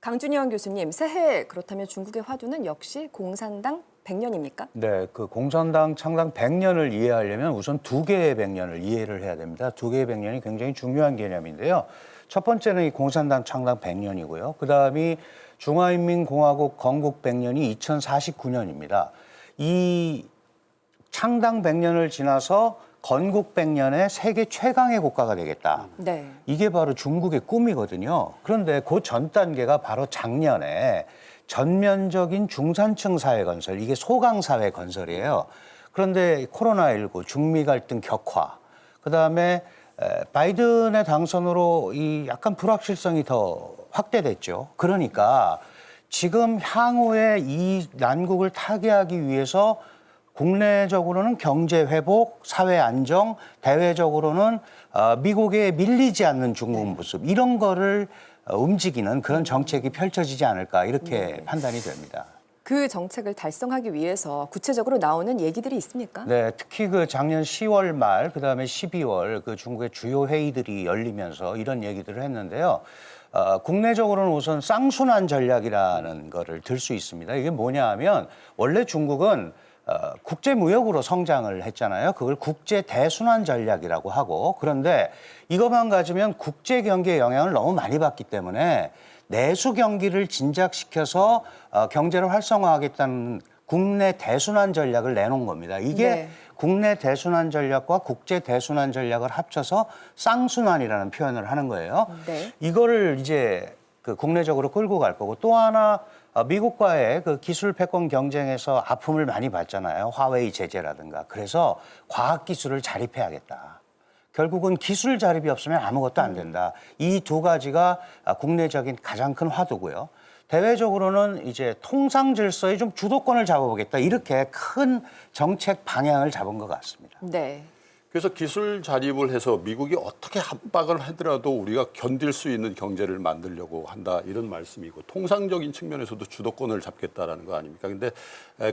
강준영 교수님, 새해 그렇다면 중국의 화두는 역시 공산당 100년입니까? 네, 그 공산당 창당 100년을 이해하려면 우선 두 개의 100년을 이해를 해야 됩니다. 두 개의 100년이 굉장히 중요한 개념인데요. 첫 번째는 이 공산당 창당 100년이고요. 그다음이 중화인민공화국 건국 100년이 2049년입니다. 이 창당 100년을 지나서 건국 100년에 세계 최강의 국가가 되겠다. 네. 이게 바로 중국의 꿈이거든요. 그런데 그 전 단계가 바로 작년에 전면적인 중산층 사회 건설, 이게 소강 사회 건설이에요. 그런데 코로나19, 중미 갈등 격화, 그다음에 바이든의 당선으로 이 약간 불확실성이 더 확대됐죠. 그러니까 지금 향후에 이 난국을 타개하기 위해서 국내적으로는 경제 회복, 사회 안정, 대외적으로는 미국에 밀리지 않는 중국 모습, 이런 거를 움직이는 그런 정책이 펼쳐지지 않을까, 이렇게 판단이 됩니다. 그 정책을 달성하기 위해서 구체적으로 나오는 얘기들이 있습니까? 네, 특히 그 작년 10월 말, 그다음에 12월 그 중국의 주요 회의들이 열리면서 이런 얘기들을 했는데요. 국내적으로는 우선 쌍순환 전략이라는 거를 들 수 있습니다. 이게 뭐냐 하면 원래 중국은 국제 무역으로 성장을 했잖아요. 그걸 국제 대순환 전략이라고 하고, 그런데 이것만 가지면 국제 경기에 영향을 너무 많이 받기 때문에 내수 경기를 진작시켜서 경제를 활성화하겠다는 국내 대순환 전략을 내놓은 겁니다. 이게 네. 국내 대순환 전략과 국제 대순환 전략을 합쳐서 쌍순환이라는 표현을 하는 거예요. 네. 이거를 이제 그 국내적으로 끌고 갈 거고, 또 하나 미국과의 그 기술 패권 경쟁에서 아픔을 많이 받잖아요. 화웨이 제재라든가. 그래서 과학 기술을 자립해야겠다. 결국은 기술 자립이 없으면 아무것도 안 된다. 이 두 가지가 국내적인 가장 큰 화두고요. 대외적으로는 이제 통상 질서에 좀 주도권을 잡아보겠다. 이렇게 큰 정책 방향을 잡은 것 같습니다. 네. 그래서 기술 자립을 해서 미국이 어떻게 합박을 하더라도 우리가 견딜 수 있는 경제를 만들려고 한다, 이런 말씀이고, 통상적인 측면에서도 주도권을 잡겠다라는 거 아닙니까? 근데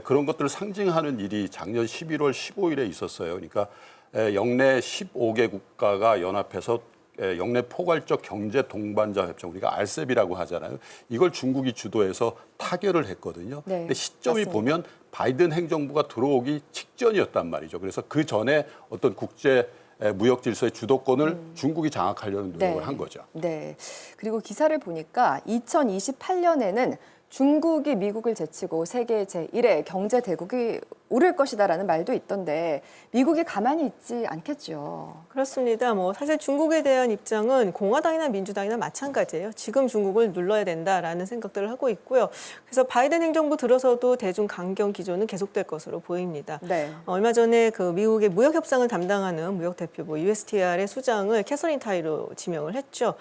그런 것들을 상징하는 일이 작년 11월 15일에 있었어요. 그러니까 영내 15개 국가가 연합해서 영내 포괄적 경제 동반자 협정, 우리가 RCEP이라고 하잖아요. 이걸 중국이 주도해서 타결을 했거든요. 네, 근데 시점이 맞습니다. 보면 바이든 행정부가 들어오기 직전이었단 말이죠. 그래서 그 전에 어떤 국제 무역 질서의 주도권을 중국이 장악하려는 노력을 한 거죠. 네. 그리고 기사를 보니까 2028년에는 중국이 미국을 제치고 세계 제1의 경제 대국이 오를 것이다라는 말도 있던데 미국이 가만히 있지 않겠죠. 그렇습니다. 사실 중국에 대한 입장은 공화당이나 민주당이나 마찬가지예요. 지금 중국을 눌러야 된다라는 생각들을 하고 있고요. 그래서 바이든 행정부 들어서도 대중 강경 기조는 계속될 것으로 보입니다. 네. 얼마 전에 그 미국의 무역 협상을 담당하는 무역 대표부 USTR의 수장을 캐서린 타이로 지명을 했죠.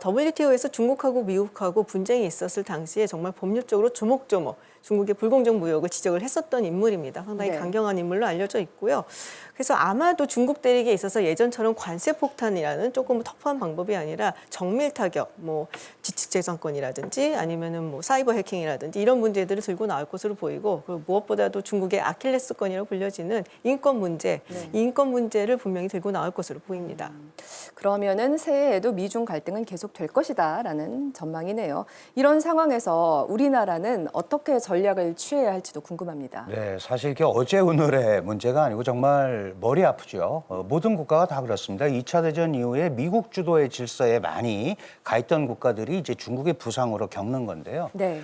WTO에서 중국하고 미국하고 분쟁이 있었을 당시에 정말 법률적으로 조목조목 중국의 불공정 무역을 지적을 했었던 인물입니다. 상당히 네. 강경한 인물로 알려져 있고요. 그래서 아마도 중국 대륙에 있어서 예전처럼 관세 폭탄이라는 조금 터프한 방법이 아니라 정밀 타격, 지식재산권이라든지 아니면은 사이버 해킹이라든지 이런 문제들을 들고 나올 것으로 보이고, 그리고 무엇보다도 중국의 아킬레스건이라고 불려지는 인권 문제, 네. 이 인권 문제를 분명히 들고 나올 것으로 보입니다. 그러면은 새해에도 미중 갈등은 계속 될 것이다라는 전망이네요. 이런 상황에서 우리나라는 어떻게 전략을 취해야 할지도 궁금합니다. 네, 사실 이게 어제 오늘의 문제가 아니고 정말 머리 아프죠. 모든 국가가 다 그렇습니다. 2차 대전 이후에 미국 주도의 질서에 많이 가 있던 국가들이 이제 중국의 부상으로 겪는 건데요. 네.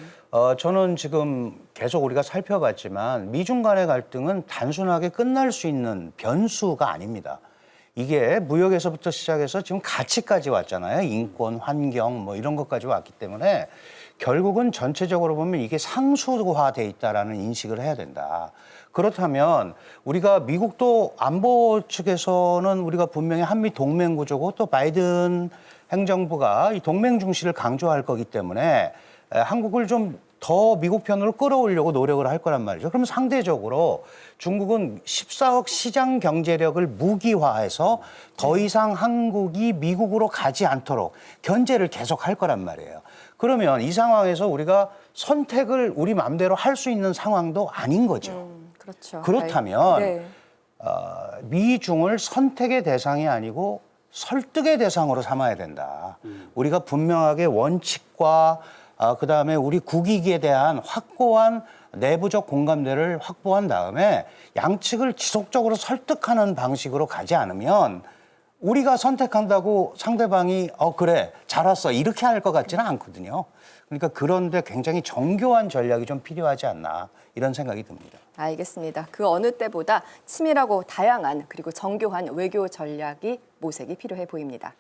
저는 지금 계속 우리가 살펴봤지만 미중 간의 갈등은 단순하게 끝날 수 있는 변수가 아닙니다. 이게 무역에서부터 시작해서 지금 가치까지 왔잖아요. 인권, 환경 이런 것까지 왔기 때문에 결국은 전체적으로 보면 이게 상수화돼 있다라는 인식을 해야 된다. 그렇다면 우리가 미국도 안보 측에서는 우리가 분명히 한미 동맹 구조고, 또 바이든 행정부가 이 동맹 중시를 강조할 거기 때문에 한국을 좀 더 미국 편으로 끌어오려고 노력을 할 거란 말이죠. 그럼 상대적으로 중국은 14억 시장 경제력을 무기화해서 더 이상 한국이 미국으로 가지 않도록 견제를 계속 할 거란 말이에요. 그러면 이 상황에서 우리가 선택을 우리 마음대로 할 수 있는 상황도 아닌 거죠. 그렇죠. 그렇다면 네. 미중을 선택의 대상이 아니고 설득의 대상으로 삼아야 된다. 우리가 분명하게 원칙과 그다음에 우리 국익에 대한 확고한 내부적 공감대를 확보한 다음에 양측을 지속적으로 설득하는 방식으로 가지 않으면 우리가 선택한다고 상대방이 그래 잘 왔어 이렇게 할 것 같지는 않거든요. 그러니까 그런데 굉장히 정교한 전략이 좀 필요하지 않나 이런 생각이 듭니다. 알겠습니다. 그 어느 때보다 치밀하고 다양한 그리고 정교한 외교 전략이 모색이 필요해 보입니다.